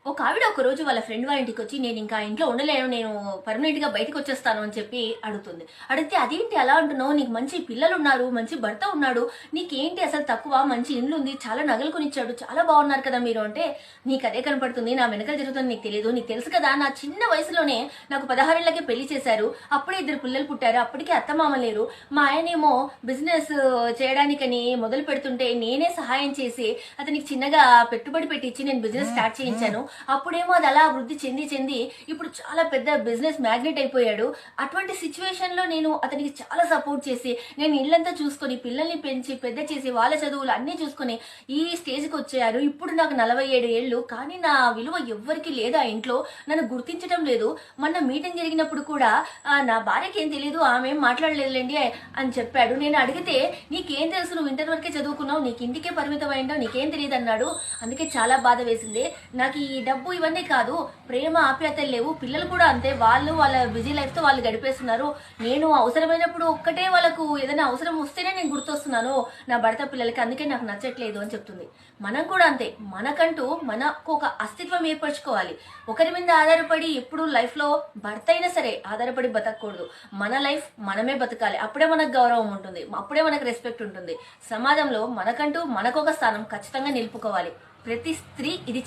ఒక ఆవిడ ఒక రోజు వాళ్ళ ఫ్రెండ్ వాళ్ళ ఇంటికి వచ్చి నేను ఇంకా ఇంట్లో ఉండలేను, నేను పర్మనెంట్ గా బయటకు వచ్చేస్తాను అని చెప్పి అడుగుతుంది. అడిగితే అదేంటి అలా అంటున్నావు, నీకు మంచి పిల్లలు ఉన్నారు, మంచి భర్త ఉన్నాడు, నీకేంటి అసలు తక్కువ, మంచి ఇల్లు ఉంది, చాలా నగలు కొనిచ్చాడు, చాలా బాగున్నారు కదా మీరు అంటే, నీకు అదే కనపడుతుంది, నా వెనకాల జరుగుతుంది నీకు తెలియదు, నీకు తెలుసు కదా నా చిన్న వయసులోనే నాకు 16 ఏళ్లకే పెళ్లి చేశారు, అప్పుడే 2 పిల్లలు పుట్టారు, అప్పటికే అత్తమామ లేరు, మా ఆయనేమో బిజినెస్ చేయడానికని మొదలు పెడుతుంటే నేనే సహాయం చేసి అతనికి చిన్నగా పెట్టుబడి పెట్టించి నేను బిజినెస్ స్టార్ట్ చేయించాను. అప్పుడేమో అది అలా వృద్ధి చెంది చెంది ఇప్పుడు చాలా పెద్ద బిజినెస్ మ్యాగ్నెట్ అయిపోయాడు. అటువంటి సిచ్యువేషన్ లో నేను అతనికి చాలా సపోర్ట్ చేసి నేను ఇల్లంతా చూసుకొని పిల్లల్ని పెంచి పెద్ద చేసి వాళ్ళ చదువులు అన్ని చూసుకొని ఈ స్టేజ్కి వచ్చారు. ఇప్పుడు నాకు 47 ఏళ్ళు, కానీ నా విలువ ఎవ్వరికి లేదు, ఆ ఇంట్లో నన్ను గుర్తించడం లేదు. మొన్న మీటింగ్ జరిగినప్పుడు కూడా నా భార్యకి ఏం తెలియదు, ఆమె ఏం మాట్లాడలేదులేండి అని చెప్పాడు. నేను అడిగితే నీకేం తెలుసు, నువ్వు ఇంటర్ వరకే చదువుకున్నావు, నీకు ఇంటికే పరిమితం అయిందావు, నీకేం తెలియదు అన్నాడు. అందుకే చాలా బాధ వేసింది నాకు. ఈ డబ్బు ఇవన్నీ కాదు, ప్రేమ ఆప్యాయతలు లేవు, పిల్లలు కూడా అంతే, వాళ్ళు వాళ్ళ బిజీ లైఫ్ తో వాళ్ళు గడిపేస్తున్నారు. నేను అవసరమైనప్పుడు ఒక్కటే వాళ్ళకు ఏదైనా అవసరం వస్తేనే నేను గుర్తొస్తున్నాను నా భర్త పిల్లలకి, అందుకే నాకు నచ్చట్లేదు అని చెప్తుంది. మనం కూడా అంతే, మనకంటూ మనకు ఒక అస్తిత్వం ఏర్పరచుకోవాలి. ఒకరి మీద ఆధారపడి ఎప్పుడు లైఫ్ లో భర్త అయినా సరే ఆధారపడి బతకూడదు. మన లైఫ్ మనమే బతకాలి, అప్పుడే మనకు గౌరవం ఉంటుంది, అప్పుడే మనకు రెస్పెక్ట్ ఉంటుంది. సమాజంలో మనకంటూ మనకొక స్థానం ఖచ్చితంగా నిలుపుకోవాలి. ప్రతి స్త్రీ ఇది